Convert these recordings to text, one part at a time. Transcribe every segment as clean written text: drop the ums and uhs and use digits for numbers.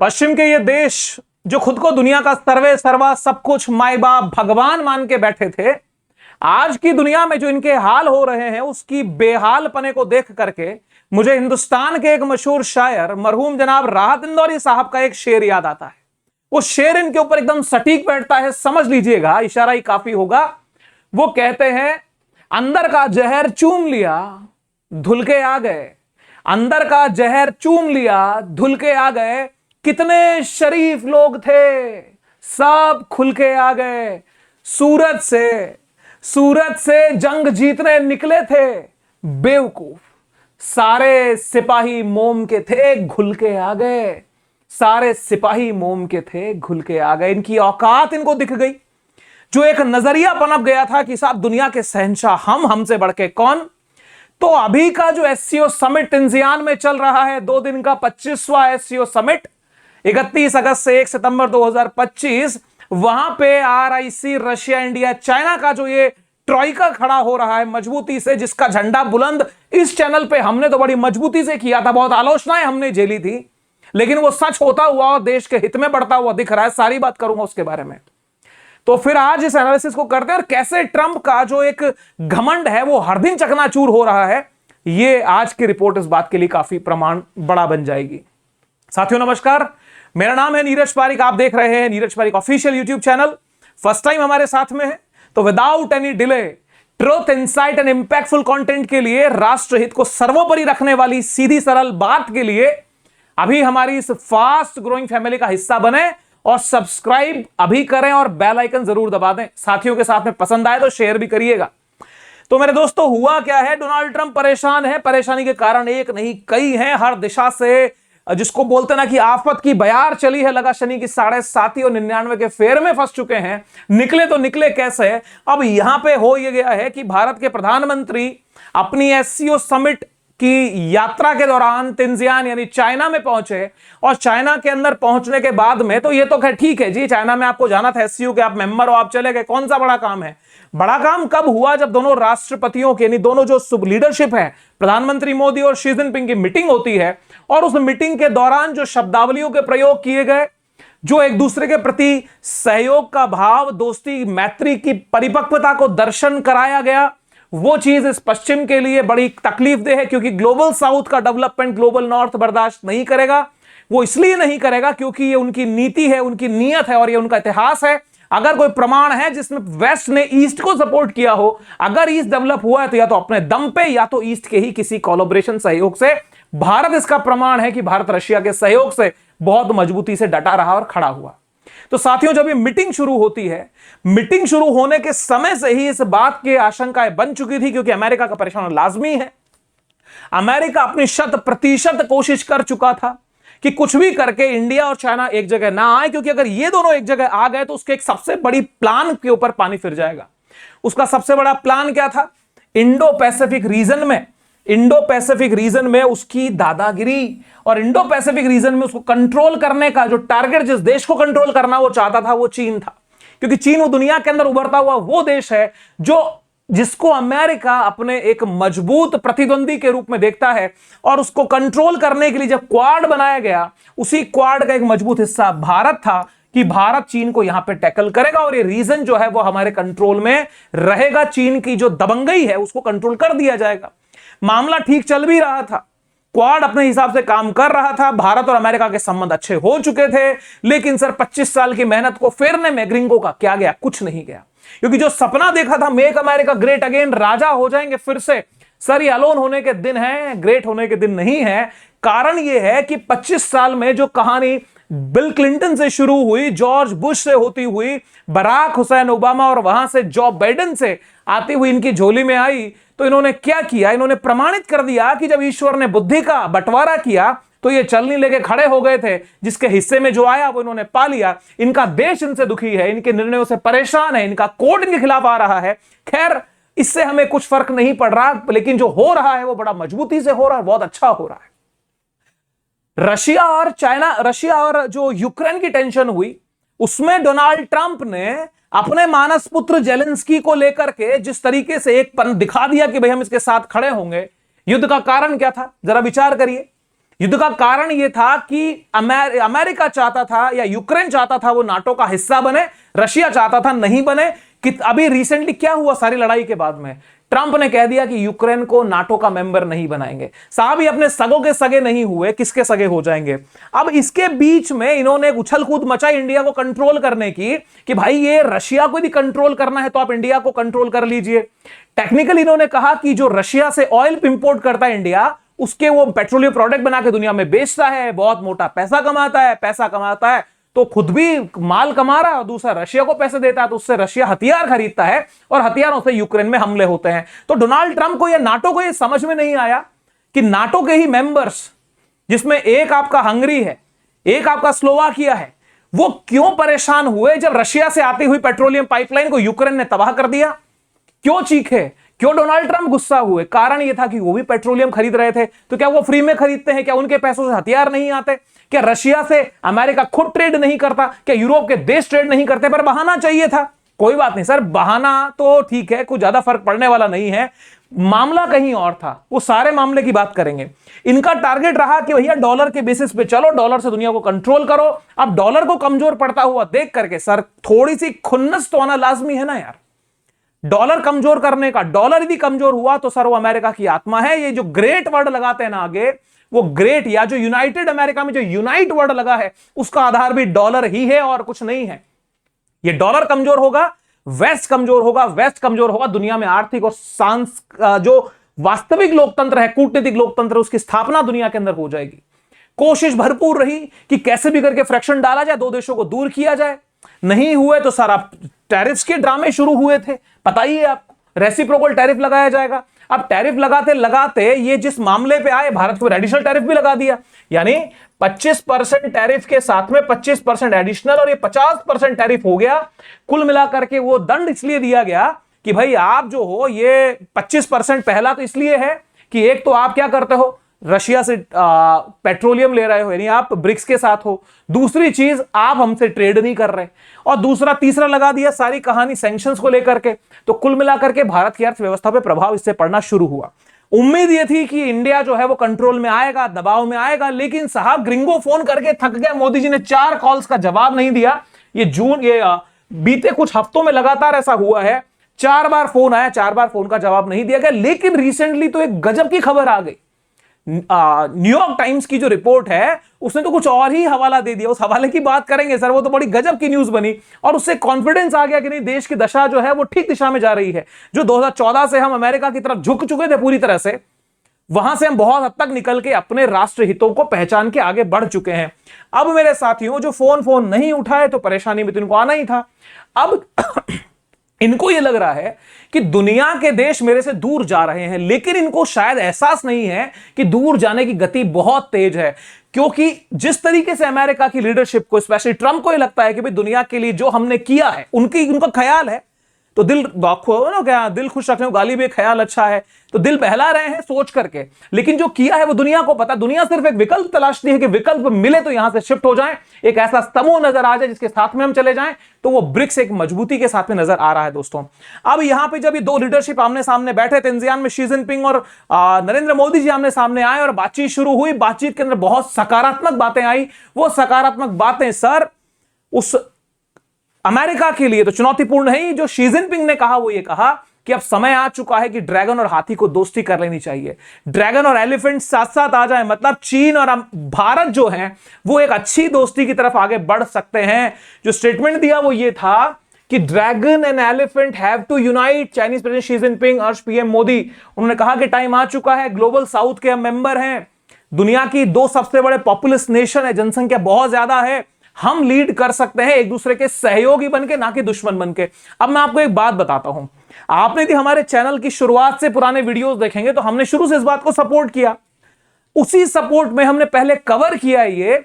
पश्चिम के ये देश जो खुद को दुनिया का सर्वे सर्वा सब कुछ माई बाप भगवान मान के बैठे थे, आज की दुनिया में जो इनके हाल हो रहे हैं उसकी बेहालपने को देख करके मुझे हिंदुस्तान के एक मशहूर शायर मरहूम जनाब राहत इंदौरी साहब का एक शेर याद आता है। वो शेर इनके ऊपर एकदम सटीक बैठता है, समझ लीजिएगा, इशारा ही काफी होगा। वो कहते हैं, अंदर का जहर चूम लिया धुल के आ गए, अंदर का जहर चूम लिया धुल के आ गए, कितने शरीफ लोग थे सब खुल के आ गए, सूरत से जंग जीतने निकले थे बेवकूफ, सारे सिपाही मोम के थे घुल के आ गए, सारे सिपाही मोम के थे घुल के आ गए। इनकी औकात इनको दिख गई। जो एक नजरिया पनप गया था कि साहब दुनिया के शहंशाह हम, हमसे बढ़ के कौन। तो अभी का जो एससीओ समिट तिनजियान में चल रहा है, 2 दिन का 25वां एससीओ समिट, 31 अगस्त से 1 सितंबर 2025, वहां पे आरआईसी, रशिया, इंडिया, चाइना का जो ये ट्रॉइका खड़ा हो रहा है मजबूती से, जिसका झंडा बुलंद इस चैनल पे हमने तो बड़ी मजबूती से किया था, बहुत आलोचनाएं हमने झेली थी, लेकिन वो सच होता हुआ और देश के हित में बढ़ता हुआ दिख रहा है। सारी बात करूंगा उसके बारे में। तो फिर आज इस एनालिसिस को करते हैं और कैसे ट्रंप का जो एक घमंड है वो हर दिन चकनाचूर हो रहा है। ये आज की रिपोर्ट इस बात के लिए काफी प्रमाण बड़ा बन जाएगी। साथियों नमस्कार, मेरा नाम है नीरज पारिक, आप देख रहे हैं Neeraj Pareek official YouTube channel. First time हमारे साथ में है तो without any delay truth, insight and impactful content के लिए, राष्ट्रहित को सर्वोपरि रखने वाली सीधी सरल बात के लिए अभी हमारी इस फास्ट ग्रोइंग फैमिली का हिस्सा बने और सब्सक्राइब अभी करें और बेल आइकन जरूर दबा दें। साथियों के साथ में पसंद आए तो शेयर भी करिएगा। तो मेरे दोस्तों, हुआ क्या है, डोनाल्ड ट्रंप परेशान है। परेशानी के कारण एक नहीं कई हैं, हर दिशा से जिसको बोलते ना कि आफत की बयार चली है, लगा शनि की 7.5 और 99 के फेर में फंस चुके हैं। निकले तो निकले कैसे। अब यहां पे हो ये गया है कि भारत के प्रधानमंत्री अपनी एससीओ समिट की यात्रा के दौरान तिनजियान यानी चाइना में पहुंचे और चाइना के अंदर पहुंचने के बाद में तो ये तो खैर ठीक है जी, चाइना में आपको जाना था, एससीओ के आप मेंबर हो, आप चले गए, कौन सा बड़ा काम है। बड़ा काम कब हुआ, जब दोनों राष्ट्रपतियों के यानी दोनों जो सब लीडरशिप है, प्रधानमंत्री मोदी और शी जिनपिंग की मीटिंग होती है और उस मीटिंग के दौरान जो शब्दावलियों के प्रयोग किए गए, जो एक दूसरे के प्रति सहयोग का भाव, दोस्ती मैत्री की परिपक्वता को दर्शन कराया गया, वो चीज इस पश्चिम के लिए बड़ी तकलीफदेह है, क्योंकि ग्लोबल साउथ का डेवलपमेंट ग्लोबल नॉर्थ बर्दाश्त नहीं करेगा। वो इसलिए नहीं करेगा क्योंकि ये उनकी नीति है, उनकी नीयत है और ये उनका इतिहास है। अगर कोई प्रमाण है जिसमें वेस्ट ने ईस्ट को सपोर्ट किया हो, अगर ईस्ट डेवलप हुआ है तो या तो अपने दम पे या तो ईस्ट के ही किसी कोलैबोरेशन सहयोग से। भारत इसका प्रमाण है कि भारत रशिया के सहयोग से बहुत मजबूती से डटा रहा और खड़ा हुआ। तो साथियों, जब ये मीटिंग शुरू होती है, मीटिंग शुरू होने के समय से ही इस बात की आशंकाएं बन चुकी थी, क्योंकि अमेरिका का परेशान लाजमी है। अमेरिका अपनी 100% कोशिश कर चुका था कि कुछ भी करके इंडिया और चाइना एक जगह ना आए, क्योंकि अगर ये दोनों एक जगह आ गए तो उसके एक सबसे बड़ी प्लान के ऊपर पानी फिर जाएगा। उसका सबसे बड़ा प्लान क्या था, इंडो पैसिफिक रीजन में उसकी दादागिरी और इंडो पैसिफिक रीजन में उसको कंट्रोल करने का जो टारगेट, जिस देश को कंट्रोल करना वो चाहता था, वो चीन था। क्योंकि चीन वो दुनिया के अंदर उभरता हुआ वो देश है जिसको अमेरिका अपने एक मजबूत प्रतिद्वंदी के रूप में देखता है और उसको कंट्रोल करने के लिए जब क्वाड बनाया गया, उसी क्वाड का एक मजबूत हिस्सा भारत था कि भारत चीन को यहां पे टैकल करेगा और ये रीजन जो है वो हमारे कंट्रोल में रहेगा। चीन की जो दबंगई है उसको कंट्रोल कर दिया जाएगा। मामला ठीक चल भी रहा था, क्वाड अपने हिसाब से काम कर रहा था, भारत और अमेरिका के संबंध अच्छे हो चुके थे, लेकिन सर 25 साल की मेहनत को फेरने में ग्रिंगो का क्या गया, कुछ नहीं गया। क्योंकि जो सपना देखा था मेक अमेरिका ग्रेट अगेन, राजा हो जाएंगे फिर से, सर ये अलोन होने के दिन है, ग्रेट होने के दिन नहीं है। कारण यह है कि 25 साल में जो कहानी बिल क्लिंटन से शुरू हुई, जॉर्ज बुश से होती हुई, बराक हुसैन ओबामा और वहां से जो बाइडेन से आती हुई इनकी झोली में आई, तो इन्होंने क्या किया, इन्होंने प्रमाणित कर दिया कि जब ईश्वर ने बुद्धि का बंटवारा किया तो ये चलनी लेके खड़े हो गए थे, जिसके हिस्से में जो आया वो इन्होंने पा लिया। इनका देश इनसे दुखी है, इनके निर्णयों से परेशान है, इनका कोर्ट इनके खिलाफ आ रहा है। खैर, इससे हमें कुछ फर्क नहीं पड़ रहा, लेकिन जो हो रहा है वो बड़ा मजबूती से हो रहा है, बहुत अच्छा हो रहा है। रशिया और जो यूक्रेन की टेंशन हुई, उसमें डोनाल्ड ट्रंप ने अपने मानस पुत्र जेलेंस्की को लेकर के जिस तरीके से एक पन दिखा दिया कि भाई हम इसके साथ खड़े होंगे। युद्ध का कारण क्या था, जरा विचार करिए। युद्ध का कारण यह था कि अमेरिका चाहता था या यूक्रेन चाहता था वो नाटो का हिस्सा बने, रशिया चाहता था नहीं बने। कि अभी रिसेंटली क्या हुआ, सारी लड़ाई के बाद में ट्रंप ने कह दिया कि यूक्रेन को नाटो का मेंबर नहीं बनाएंगे। साहब ये अपने सगों के सगे नहीं हुए, किसके सगे हो जाएंगे। अब इसके बीच में इन्होंने उछल कूद मचाई इंडिया को कंट्रोल करने की कि भाई ये रशिया को यदि कंट्रोल करना है तो आप इंडिया को कंट्रोल कर लीजिए। टेक्निकली इन्होंने कहा कि जो रशिया से ऑयल इंपोर्ट करता है इंडिया, उसके वो पेट्रोलियम प्रोडक्ट बना के दुनिया में बेचता है, बहुत मोटा पैसा कमाता है तो खुद भी माल कमा रहा है और दूसरा रशिया को पैसे देता है, तो उससे रशिया हथियार खरीदता है और हथियारों से यूक्रेन में हमले होते हैं। तो डोनाल्ड ट्रंप को या नाटो को यह समझ में नहीं आया कि नाटो के ही मेंबर्स, जिसमें एक आपका हंगरी है, एक आपका स्लोवाकिया है, वो क्यों परेशान हुए जब रशिया से आती हुई पेट्रोलियम पाइपलाइन को यूक्रेन ने तबाह कर दिया। क्यों चीखे, क्यों डोनाल्ड ट्रंप गुस्सा हुए? कारण यह था कि वो भी पेट्रोलियम खरीद रहे थे। तो क्या वो फ्री में खरीदते हैं? क्या उनके पैसों से हथियार नहीं आते? क्या रशिया से अमेरिका खुद ट्रेड नहीं करता? क्या यूरोप के देश ट्रेड नहीं करते? पर बहाना चाहिए था। कोई बात नहीं सर, बहाना तो ठीक है, कुछ ज्यादा फर्क पड़ने वाला नहीं है, मामला कहीं और था। वो सारे मामले की बात करेंगे। इनका टारगेट रहा कि भैया डॉलर के बेसिस पे चलो, डॉलर से दुनिया को कंट्रोल करो। अब डॉलर को कमजोर पड़ता हुआ देख करके सर थोड़ी सी खुन्नस तो आना लाजमी है ना यार। डॉलर कमजोर करने का, डॉलर यदि कमजोर हुआ तो सर वो अमेरिका की आत्मा है। ये जो ग्रेट वर्ड लगाते हैं ना आगे, वो ग्रेट या जो यूनाइटेड अमेरिका में जो यूनाइट वर्ड लगा है उसका आधार भी डॉलर ही है और कुछ नहीं है। ये डॉलर कमजोर होगा, वेस्ट कमजोर होगा, वेस्ट कमजोर होगा, दुनिया में आर्थिक और जो वास्तविक लोकतंत्र है, कूटनीतिक लोकतंत्र, उसकी स्थापना दुनिया के अंदर हो जाएगी। कोशिश भरपूर रही कि कैसे भी करके फ्रैक्शन डाला जाए, दो देशों को दूर किया जाए। नहीं हुए तो सारा टैरिफ्स के ड्रामे शुरू हुए थे, पता ही है आपको, रेसिप्रोकल टैरिफ लगाया जाएगा। अब टैरिफ लगाते लगाते ये जिस मामले पे आए, भारत को एडिशनल टैरिफ भी लगा दिया, यानी 25% टैरिफ के साथ में 25% एडिशनल, और ये 50% टैरिफ हो गया। कुल मिलाकर के वो दंड इसलिए दिया गया कि भाई आप जो हो ये 25% पहला तो इसलिए है कि एक तो आप क्या करते हो, रशिया से पेट्रोलियम ले रहे हो, यानी आप ब्रिक्स के साथ हो। दूसरी चीज, आप हमसे ट्रेड नहीं कर रहे, और दूसरा तीसरा लगा दिया सारी कहानी सैंक्शंस को लेकर के। तो कुल मिलाकर के भारत की अर्थव्यवस्था पे प्रभाव इससे पड़ना शुरू हुआ। उम्मीद यह थी कि इंडिया जो है वो कंट्रोल में आएगा, दबाव में आएगा, लेकिन साहब ग्रिंगो फोन करके थक गया। मोदी जी ने 4 कॉल्स का जवाब नहीं दिया। ये बीते कुछ हफ्तों में लगातार ऐसा हुआ है, 4 बार फोन आया, 4 बार फोन का जवाब नहीं दिया गया। लेकिन रिसेंटली तो एक गजब की खबर आ गई। न्यूयॉर्क टाइम्स की जो रिपोर्ट है उसने तो कुछ और ही हवाला दे दिया। उस हवाले की बात करेंगे सर, वो तो बड़ी गजब की न्यूज बनी, और उससे कॉन्फिडेंस आ गया कि नहीं, देश की दशा जो है वो ठीक दिशा में जा रही है। जो 2014 से हम अमेरिका की तरफ झुक चुके थे पूरी तरह से, वहां से हम बहुत हद तक निकल के अपने राष्ट्र हितों को पहचान के आगे बढ़ चुके हैं। अब मेरे साथियों, जो फोन नहीं उठाए तो परेशानी में तो इनको आना ही था। अब इनको यह लग रहा है कि दुनिया के देश मेरे से दूर जा रहे हैं, लेकिन इनको शायद एहसास नहीं है कि दूर जाने की गति बहुत तेज है। क्योंकि जिस तरीके से अमेरिका की लीडरशिप को, स्पेशली ट्रंप को, यह लगता है कि भाई दुनिया के लिए जो हमने किया है, उनका ख्याल है तो दिल क्या दिल खुश रखने को गाली भी ख्याल अच्छा है, तो दिल बहला रहे हैं सोच करके। लेकिन जो किया है वो दुनिया को पता। दुनिया सिर्फ एक विकल्प तलाशती है कि विकल्प मिले तो यहां से शिफ्ट हो जाएं, एक ऐसा समूह नजर आ जाए जिसके साथ में हम चले जाएं, तो वो ब्रिक्स एक मजबूती के साथ में नजर आ रहा है दोस्तों। अब यहां पे जब ये दो लीडरशिप आमने सामने बैठे, तेंजियान में शी जिनपिंग और नरेंद्र मोदी जी आमने सामने आए और बातचीत शुरू हुई। बातचीत के अंदर बहुत सकारात्मक बातें आई। वो सकारात्मक बातें सर उस अमेरिका के लिए तो चुनौतीपूर्ण है। जो शी जिनपिंग ने कहा वो ये कहा कि अब समय आ चुका है कि ड्रैगन और हाथी को दोस्ती कर लेनी चाहिए, ड्रैगन और एलिफेंट साथ साथ आ जाए। मतलब चीन और भारत जो है वो एक अच्छी दोस्ती की तरफ आगे बढ़ सकते हैं। जो स्टेटमेंट दिया वो ये था कि dragon and elephant have to unite. Chinese president Xi Jinping और पीएम मोदी, उन्होंने कहा कि टाइम आ चुका है। ग्लोबल साउथ के हम मेंबर हैं, दुनिया की 2 सबसे बड़े पॉपुलस नेशन है, जनसंख्या बहुत ज्यादा है, हम लीड कर सकते हैं एक दूसरे के सहयोगी बनके, ना कि दुश्मन बनके। अब मैं आपको एक बात बताता हूं, आपने यदि हमारे चैनल की शुरुआत से पुराने वीडियोस देखेंगे तो हमने शुरू से इस बात को सपोर्ट किया। उसी सपोर्ट में हमने पहले कवर किया ये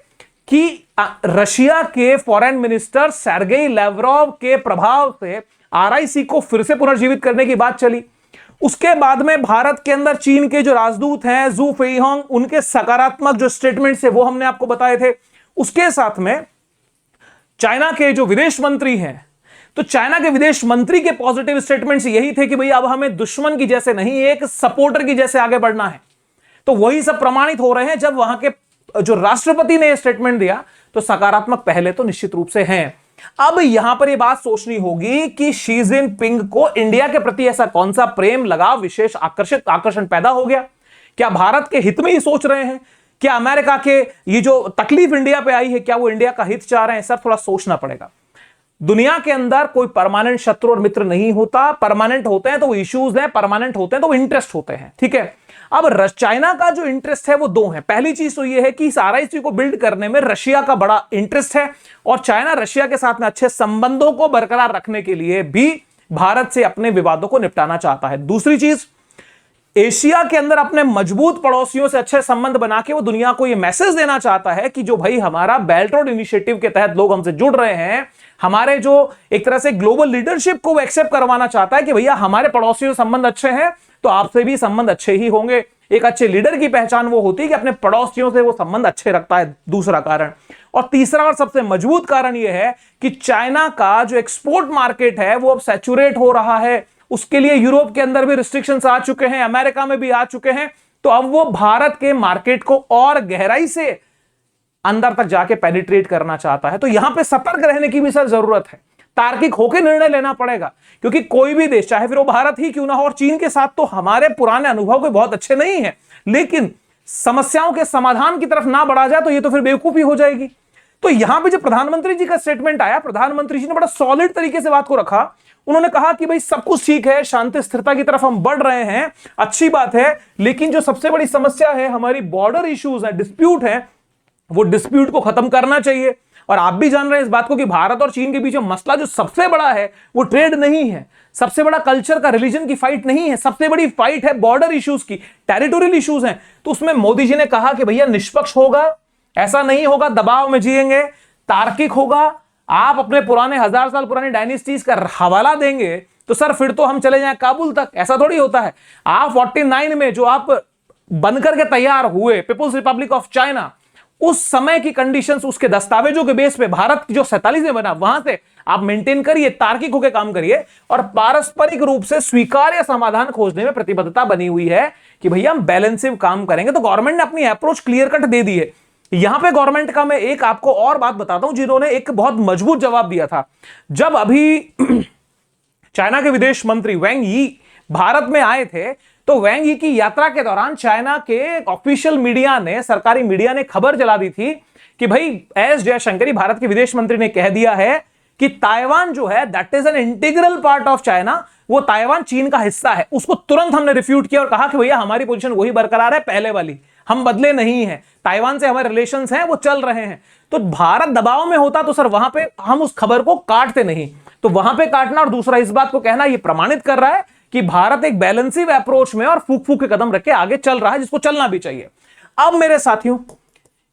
कि रशिया के फॉरेन मिनिस्टर सर्गेई लैवरोव के प्रभाव से आरआईसी को फिर से पुनर्जीवित करने की बात चली। उसके बाद में भारत के अंदर चीन के जो राजदूत हैं जू फेइहोंग, उनके सकारात्मक जो स्टेटमेंट्स है वो हमने आपको बताए थे। उसके साथ में चाइना के जो विदेश मंत्री हैं, तो चाइना के विदेश मंत्री के पॉजिटिव स्टेटमेंट्स यही थे कि भाई अब हमें दुश्मन की जैसे नहीं, एक सपोर्टर की जैसे आगे बढ़ना है। तो वही सब प्रमाणित हो रहे हैं जब वहां के जो राष्ट्रपति ने स्टेटमेंट दिया, तो सकारात्मक पहले तो निश्चित रूप से हैं। अब यहां पर यह बात सोचनी होगी कि शी जिनपिंग को इंडिया के प्रति ऐसा कौन सा प्रेम, लगाव, विशेष आकर्षण पैदा हो गया? क्या भारत के हित में ही सोच रहे हैं? क्या अमेरिका के ये जो तकलीफ इंडिया पे आई है, क्या वो इंडिया का हित चाह रहे हैं? सर थोड़ा सोचना पड़ेगा। दुनिया के अंदर कोई परमानेंट शत्रु और मित्र नहीं होता। परमानेंट होते हैं तो वो इश्यूज हैं, परमानेंट होते हैं तो वो इंटरेस्ट होते हैं, ठीक है। अब चाइना का जो इंटरेस्ट है वो दो है। पहली चीज तो ये है कि इस आरआईसी को बिल्ड करने में रशिया का बड़ा इंटरेस्ट है, और चाइना रशिया के साथ में अच्छे संबंधों को बरकरार रखने के लिए भी भारत से अपने विवादों को निपटाना चाहता है। दूसरी चीज, एशिया के अंदर अपने मजबूत पड़ोसियों से अच्छे संबंध बना के वो दुनिया को ये मैसेज देना चाहता है कि जो भाई हमारा बेल्ट रोड इनिशिएटिव के तहत लोग हमसे जुड़ रहे हैं, हमारे जो एक तरह से ग्लोबल लीडरशिप को वो एक्सेप्ट करवाना चाहता है कि भैया हमारे पड़ोसियों से संबंध अच्छे हैं तो आपसे भी संबंध अच्छे ही होंगे। एक अच्छे लीडर की पहचान वो होती है कि अपने पड़ोसियों से वो संबंध अच्छे रखता है, दूसरा कारण। और तीसरा और सबसे मजबूत कारण यह है कि चाइना का जो एक्सपोर्ट मार्केट है वो अब सैचुरेट हो रहा है। उसके लिए यूरोप के अंदर भी रिस्ट्रिक्शंस आ चुके हैं, अमेरिका में भी आ चुके हैं, तो अब वो भारत के मार्केट को और गहराई से अंदर तक जाके पेनिट्रेट करना चाहता है। तो यहां पे सतर्क रहने की भी सर जरूरत है, तार्किक होकर निर्णय लेना पड़ेगा, क्योंकि कोई भी देश, चाहे फिर वो भारत ही क्यों ना हो, और चीन के साथ तो हमारे पुराने अनुभव कोई बहुत अच्छे नहीं है, लेकिन समस्याओं के समाधान की तरफ ना बढ़ा जाए तो ये तो फिर बेवकूफी हो जाएगी। तो यहां पे जब प्रधानमंत्री जी का स्टेटमेंट आया, प्रधानमंत्री जी ने बड़ा सॉलिड तरीके से बात को रखा। उन्होंने कहा कि भाई सब कुछ ठीक है, शांति स्थिरता की तरफ हम बढ़ रहे हैं, अच्छी बात है, लेकिन जो सबसे बड़ी समस्या है हमारी बॉर्डर इश्यूज है, डिस्प्यूट है, वो डिस्प्यूट को खत्म करना चाहिए। और आप भी जान रहे हैं इस बात को कि भारत और चीन के बीच में मसला जो सबसे बड़ा है वो ट्रेड नहीं है, सबसे बड़ा कल्चर का, रिलीजन की फाइट नहीं है, सबसे बड़ी फाइट है बॉर्डर इश्यूज की, टेरिटोरियल इश्यूज हैं। तो उसमें मोदी जी ने कहा कि भैया निष्पक्ष होगा, ऐसा नहीं होगा दबाव में जिएंगे, तार्किक होगा। आप अपने पुराने 1000 साल पुरानी डायनेस्टीज का हवाला देंगे तो सर फिर तो हम चले जाएं काबुल तक, ऐसा थोड़ी होता है। आप 49 में जो आप बनकर के तैयार हुए पीपुल्स रिपब्लिक ऑफ चाइना, उस समय की कंडीशंस, उसके दस्तावेजों के बेस पे भारत जो 47 में बना, वहां से आप मेंटेन करिए, तार्किक होकर काम करिए, और पारस्परिक रूप से स्वीकार्य समाधान खोजने में प्रतिबद्धता बनी हुई है कि भैया हम बैलेंसिव काम करेंगे। तो गवर्नमेंट ने अपनी अप्रोच क्लियर कट दे दी है। यहां पे गवर्नमेंट का मैं एक आपको और बात बताता हूं, जिन्होंने एक बहुत मजबूत जवाब दिया था। जब अभी चाइना के विदेश मंत्री वैंग यी भारत में आए थे, तो वैंग यी की यात्रा के दौरान चाइना के ऑफिशियल मीडिया ने, सरकारी मीडिया ने खबर चला दी थी कि भाई एस जयशंकर, भारत के विदेश मंत्री, ने कह दिया है कि ताइवान जो है that is an integral part of China, वो ताइवान चीन का हिस्सा है। उसको तुरंत हमने रिफ्यूट किया और कहा कि भैया हमारी पोजीशन वही बरकरार है पहले वाली, हम बदले नहीं हैं, ताइवान से हमारे रिलेशंस हैं, वो चल रहे हैं। तो भारत दबाव में होता तो सर वहां पे हम उस खबर को काटते नहीं, तो वहां पे काटना और दूसरा इस बात को कहना, ये प्रमाणित कर रहा है कि भारत एक बैलेंसिव अप्रोच में और फूक फूक के कदम रख के आगे चल रहा है, जिसको चलना भी चाहिए। अब मेरे साथियों,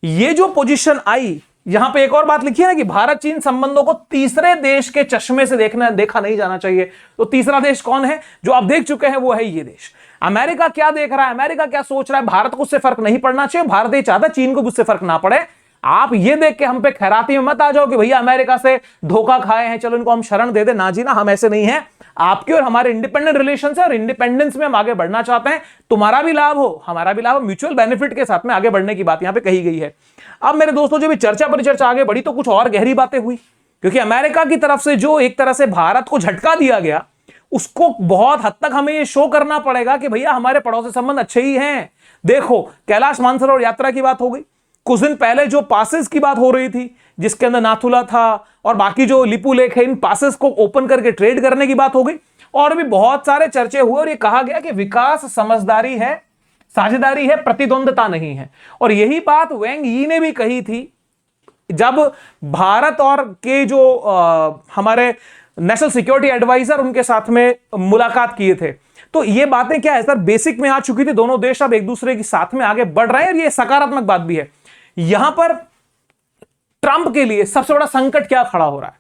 ये जो पोजीशन आई, यहां पे एक और बात लिखी है ना कि भारत चीन संबंधों को तीसरे देश के चश्मे से देखा नहीं जाना चाहिए। तो तीसरा देश कौन है जो आप देख चुके हैं? वो है ये देश। अमेरिका क्या देख रहा है, अमेरिका क्या सोच रहा है? भारत को उससे फर्क नहीं पड़ना चाहिए, भारत ये चाहता है चीन को उससे फर्क ना पड़े। आप ये देख के हम पे खैराती में मत आ जाओ कि भैया अमेरिका से धोखा खाए हैं, चलो इनको हम शरण दे दे। ना जी ना, हम ऐसे नहीं हैं। आपके और हमारे इंडिपेंडेंट रिलेशन है और इंडिपेंडेंस में हम आगे बढ़ना चाहते हैं। तुम्हारा भी लाभ हो, हमारा भी लाभ हो, म्यूचुअल बेनिफिट के साथ में आगे बढ़ने की बात यहां पे कही गई है। अब मेरे दोस्तों, जो भी चर्चा परिचर्चा आगे बढ़ी तो कुछ और गहरी बातें हुई, क्योंकि अमेरिका की तरफ से जो एक तरह से भारत को झटका दिया गया, उसको बहुत हद तक हमें ये शो करना पड़ेगा कि भैया हमारे पड़ोसी संबंध अच्छे ही हैं। देखो, कैलाश मानसरोवर यात्रा की बात हो गई, कुछ दिन पहले जो पासेस की बात हो रही थी, जिसके अंदर नाथुला था और बाकी जो लिपू लेक है, इन पासेस को ओपन करके ट्रेड करने की बात हो गई, और भी बहुत सारे चर्चे हुए और ये कहा गया कि विकास समझदारी है, साझेदारी है, प्रतिद्वंदता नहीं है। और यही बात वैंग यी ने भी कही थी जब भारत और के जो हमारे नेशनल सिक्योरिटी एडवाइजर उनके साथ में मुलाकात किए थे। तो ये बातें क्या है सर, बेसिक में आ चुकी थी। दोनों देश अब एक दूसरे के साथ में आगे बढ़ रहे हैं और ये सकारात्मक बात भी है। यहां पर ट्रंप के लिए सबसे बड़ा संकट क्या खड़ा हो रहा है?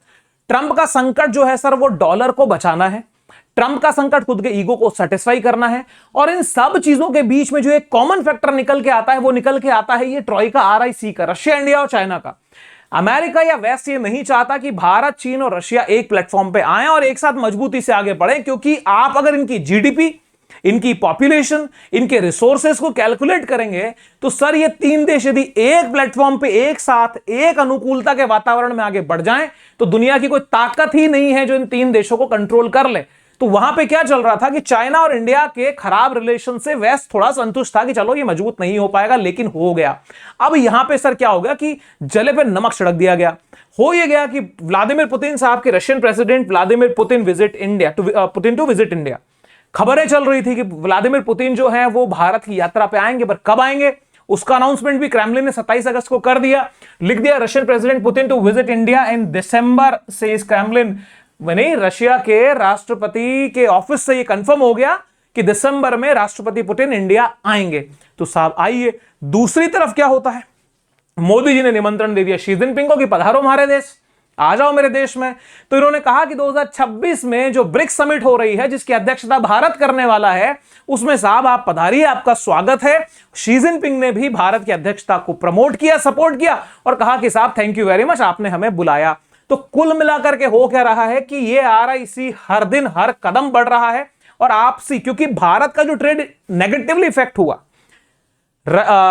ट्रंप का संकट जो है सर, वो डॉलर को बचाना है। ट्रंप का संकट खुद के ईगो को सेटिस्फाई करना है। और इन सब चीजों के बीच में जो एक कॉमन फैक्टर निकल के आता है, वो निकल के आता है ये ट्रॉइका आरआईसी का, रशिया, इंडिया और चाइना का। अमेरिका या वेस्ट ये नहीं चाहता कि भारत, चीन और रशिया एक प्लेटफॉर्म पे आए और एक साथ मजबूती से आगे बढ़े, क्योंकि आप अगर इनकी जीडीपी, इनकी पॉपुलेशन, इनके रिसोर्सेस को कैलकुलेट करेंगे तो सर ये तीन देश यदि एक प्लेटफॉर्म पे एक साथ एक अनुकूलता के वातावरण में आगे बढ़ जाएं तो दुनिया की कोई ताकत ही नहीं है जो इन तीन देशों को कंट्रोल कर ले। तो वहां पे क्या चल रहा था कि चाइना और इंडिया के खराब रिलेशन से वेस्ट थोड़ा संतुष्ट था कि चलो ये मजबूत नहीं हो पाएगा, लेकिन हो गया। अब यहां पे सर क्या हो गया कि जले पे नमक छिड़क दिया गया। हो ये गया कि व्लादिमीर पुतिन साहब के Russian president Vladimir Putin visit India to visit India. खबरें चल रही थी कि व्लादिमीर पुतिन जो है वो भारत की यात्रा पे आएंगे, पर कब आएंगे उसका अनाउंसमेंट भी क्रेमलिन ने 27 अगस्त को कर दिया। लिख दिया Russian president Putin to visit India in December, से इस क्रेमलिन नहीं, रशिया के राष्ट्रपति के ऑफिस से ये कंफर्म हो गया कि दिसंबर में राष्ट्रपति पुतिन इंडिया आएंगे। तो साहब आइए। दूसरी तरफ क्या होता है, मोदी जी ने निमंत्रण दे दिया शी जिनपिंग को कि पधारो हमारे देश, आ जाओ मेरे देश में। तो इन्होंने कहा कि 2026 में जो ब्रिक्स समिट हो रही है जिसकी अध्यक्षता भारत करने वाला है, उसमें साहब आप पधारिए, आपका स्वागत है। शी जिनपिंग ने भी भारत की अध्यक्षता को प्रमोट किया, सपोर्ट किया और कहा कि साहब थैंक यू वेरी मच, आपने हमें बुलाया। तो कुल मिलाकर के हो क्या रहा है कि ये RIC हर दिन हर कदम बढ़ रहा है और आपसी, क्योंकि भारत का जो ट्रेड नेगेटिवली इफेक्ट हुआ,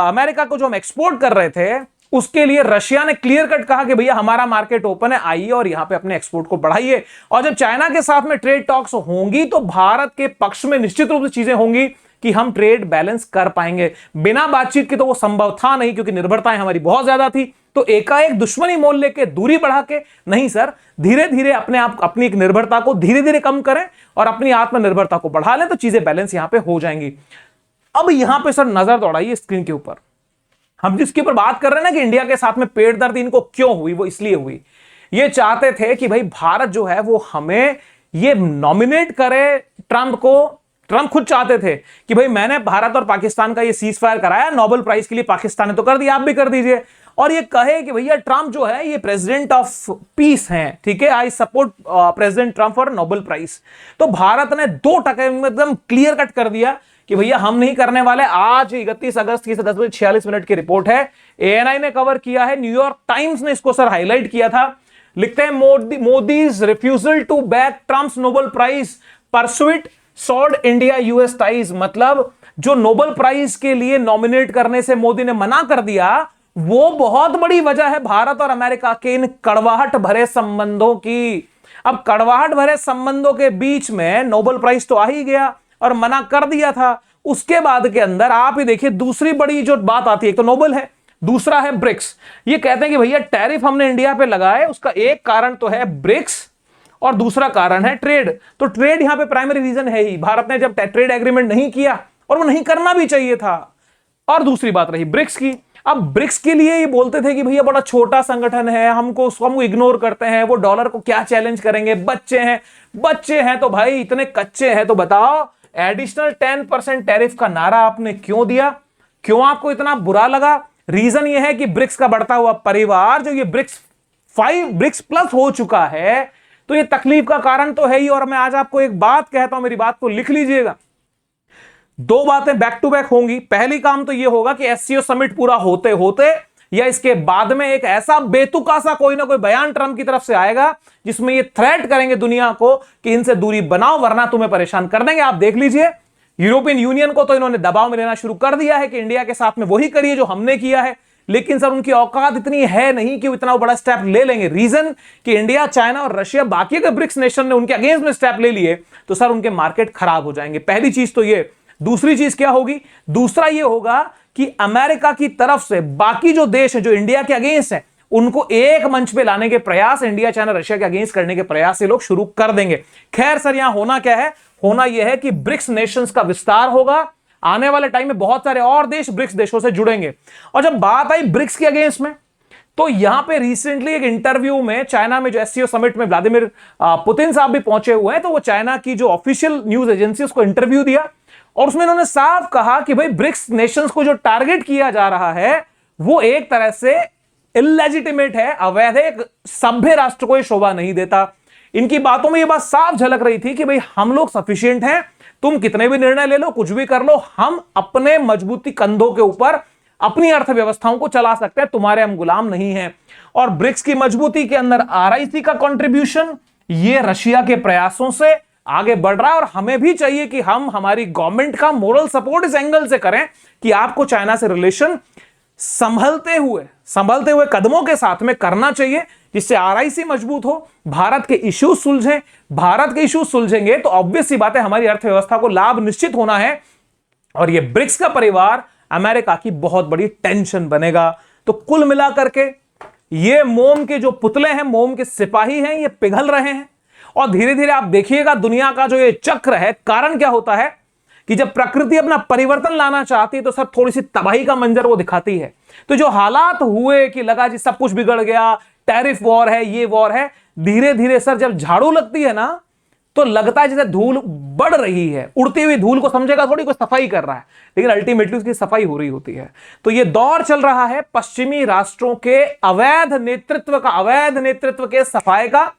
अमेरिका को जो हम एक्सपोर्ट कर रहे थे उसके लिए रशिया ने क्लियर कट कहा कि भैया हमारा मार्केट ओपन है, आइए और यहां पे अपने एक्सपोर्ट को बढ़ाइए। और जब चाइना के साथ में ट्रेड टॉक्स होंगी तो भारत के पक्ष में निश्चित रूप से चीजें होंगी कि हम ट्रेड बैलेंस कर पाएंगे। बिना बातचीत के तो वो संभव था नहीं, क्योंकि निर्भरताएं हमारी बहुत ज्यादा थी। तो एकाएक दुश्मनी मोल लेके, दूरी बढ़ा के नहीं सर, धीरे धीरे अपने आप अपनी एक निर्भरता को धीरे धीरे कम करें और अपनी आत्मनिर्भरता को बढ़ा लें तो चीजें बैलेंस यहां पे हो जाएंगी। अब यहां पे सर नजर दौड़ाइए स्क्रीन के ऊपर, हम जिसके ऊपर बात कर रहे हैं ना कि इंडिया के साथ में पेट दर्द इनको क्यों हुई, वो इसलिए हुई, ये चाहते थे कि भाई भारत जो है वो हमें ये नॉमिनेट करे ट्रंप को। ट्रंप खुद चाहते थे कि भाई मैंने भारत और पाकिस्तान का ये सीज फायर कराया, नोबेल प्राइज के लिए पाकिस्तान ने तो कर दिया, आप भी कर दीजिए। और ये कहे कि भैया ट्रंप जो है ये प्रेसिडेंट ऑफ पीस हैं, ठीक है, I support president Trump for Nobel prize. तो भारत ने 2% एकदम क्लियर कट कर दिया कि भैया हम नहीं करने वाले। आज 31 अगस्त की 10:46 की रिपोर्ट है, ANI ने कवर किया है, न्यूयॉर्क टाइम्स ने इसको सर हाईलाइट किया था। लिखते हैं Modi's refusal to back Trump's Nobel prize pursuit soured India US ties. मतलब जो नोबेल प्राइज के लिए नॉमिनेट करने से मोदी ने मना कर दिया, वो बहुत बड़ी वजह है भारत और अमेरिका के इन कड़वाहट भरे संबंधों की। अब कड़वाहट भरे संबंधों के बीच में नोबेल प्राइज तो आ ही गया और मना कर दिया था। उसके बाद के अंदर आप ही देखिए दूसरी बड़ी जो बात आती है, एक तो नोबेल है, दूसरा है ब्रिक्स। ये कहते हैं कि भैया टैरिफ हमने इंडिया पे लगाए, उसका एक कारण तो है ब्रिक्स और दूसरा कारण है ट्रेड। तो ट्रेड यहां पे प्राइमरी रीजन है ही, भारत ने जब ट्रेड एग्रीमेंट नहीं किया और वो नहीं करना भी चाहिए था। और दूसरी बात रही ब्रिक्स की। अब ब्रिक्स के लिए ये बोलते थे कि भैया बड़ा छोटा संगठन है, हम इग्नोर करते हैं, वो डॉलर को क्या चैलेंज करेंगे, बच्चे हैं तो भाई इतने कच्चे हैं। तो बताओ एडिशनल 10% टैरिफ का नारा आपने क्यों दिया, क्यों आपको इतना बुरा लगा? रीजन ये है कि ब्रिक्स का बढ़ता हुआ परिवार जो ये ब्रिक्स प्लस हो चुका है, तो ये तकलीफ का कारण तो है ही। और मैं आज आपको एक बात कहता हूं, मेरी बात को लिख लीजिएगा, 2 बातें बैक टू बैक होंगी। पहली काम तो ये होगा कि SCO समिट पूरा होते होते या इसके बाद में एक ऐसा बेतुका सा कोई ना कोई बयान ट्रंप की तरफ से आएगा जिसमें ये थ्रेट करेंगे दुनिया को कि इनसे दूरी बनाओ वरना तुम्हें परेशान कर देंगे। आप देख लीजिए यूरोपियन यूनियन को तो इन्होंने दबाव में लेना शुरू कर दिया है कि इंडिया के साथ में वही करिए जो हमने किया है, लेकिन सर उनकी औकात इतनी है नहीं कि वो इतना बड़ा स्टेप ले लेंगे। रीजन कि इंडिया, चाइना और रशिया, बाकी के ब्रिक्स नेशन ने उनके अगेंस्ट में स्टेप ले लिए तो सर उनके मार्केट खराब हो जाएंगे। पहली चीज तो ये। दूसरी चीज क्या होगी? दूसरा ये होगा कि अमेरिका की तरफ से बाकी जो देश है जो इंडिया के अगेंस्ट है उनको एक मंच पे लाने के प्रयास, इंडिया, चाइना, रशिया के अगेंस्ट करने के प्रयास ये लोग शुरू कर देंगे। खैर सर यहां होना क्या है? होना यह है कि ब्रिक्स नेशंस का विस्तार होगा। आने वाले टाइम में बहुत सारे और देश ब्रिक्स देशों से जुड़ेंगे। और जब बात आई ब्रिक्स के अगेंस्ट में, तो यहां पे रिसेंटली एक इंटरव्यू में चाइना में जो SCO समिट में व्लादिमीर पुतिन साहब भी पहुंचे हुए हैं, तो वो चाइना की जो ऑफिशियल न्यूज एजेंसी उसको इंटरव्यू दिया और उसमें उन्होंने साफ कहा कि भाई ब्रिक्स नेशंस को जो टारगेट किया जा रहा है वो एक तरह से इलेजिटिमेट है, अवैध है, एक सभ्य राष्ट्र को यह शोभा नहीं देता। इनकी बातों में यह बात साफ झलक रही थी कि भाई हम लोग सफिशिएंट हैं, तुम कितने भी निर्णय ले लो, कुछ भी कर लो, हम अपने मजबूती कंधों के ऊपर अपनी अर्थव्यवस्थाओं को चला सकते हैं, तुम्हारे हम गुलाम नहीं हैं। और ब्रिक्स की मजबूती के अंदर RIC का कंट्रीब्यूशन, ये रशिया के प्रयासों से आगे बढ़ रहा है और हमें भी चाहिए कि हम हमारी गवर्नमेंट का मोरल सपोर्ट इस एंगल से करें कि आपको चाइना से रिलेशन संभलते हुए कदमों के साथ में करना चाहिए, जिससे आरआईसी मजबूत हो, भारत के इश्यूज सुलझें। भारत के इश्यूज सुलझेंगे तो ऑब्वियस सी बात है हमारी अर्थव्यवस्था को लाभ निश्चित होना है और ये ब्रिक्स का परिवार अमेरिका की बहुत बड़ी टेंशन बनेगा। तो कुल मिलाकर के ये मोम के जो पुतले हैं, मोम के सिपाही हैं, ये पिघल रहे हैं और धीरे धीरे आप देखिएगा दुनिया का जो ये चक्र है, कारण क्या होता है कि जब प्रकृति अपना परिवर्तन लाना चाहती है तो सर थोड़ी सी तबाही का मंजर वो दिखाती है। तो जो हालात हुए कि लगा जी सब कुछ बिगड़ गया, टैरिफ वॉर है, ये वॉर है, धीरे धीरे सर जब झाड़ू लगती है ना तो लगता है जैसे धूल बढ़ रही है। उड़ती हुई धूल को समझेगा थोड़ी कोई सफाई कर रहा है, लेकिन अल्टीमेटली उसकी सफाई हो रही होती है। तो ये दौर चल रहा है पश्चिमी राष्ट्रों के अवैध नेतृत्व के सफाई का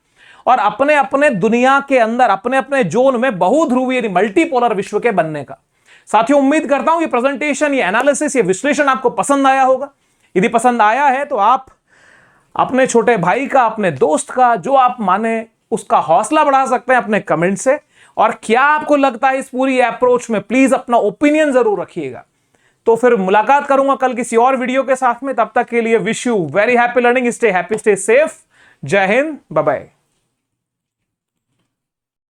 और अपने अपने दुनिया के अंदर अपने अपने जोन में बहुध्रुवीय यानी मल्टीपोलर विश्व के बनने का। साथियों, उम्मीद करता हूं ये प्रेजेंटेशन, ये एनालिसिस, ये विश्लेषण आपको पसंद आया होगा। यदि पसंद आया है तो आप अपने छोटे भाई का, अपने दोस्त का, जो आप माने उसका हौसला बढ़ा सकते हैं अपने कमेंट से। और क्या आपको लगता है इस पूरी अप्रोच में, प्लीज अपना ओपिनियन जरूर रखिएगा। तो फिर मुलाकात करूंगा कल किसी और वीडियो के साथ में। तब तक के लिए wish you very happy learning, stay happy, stay safe. जय हिंद, बाय बाय।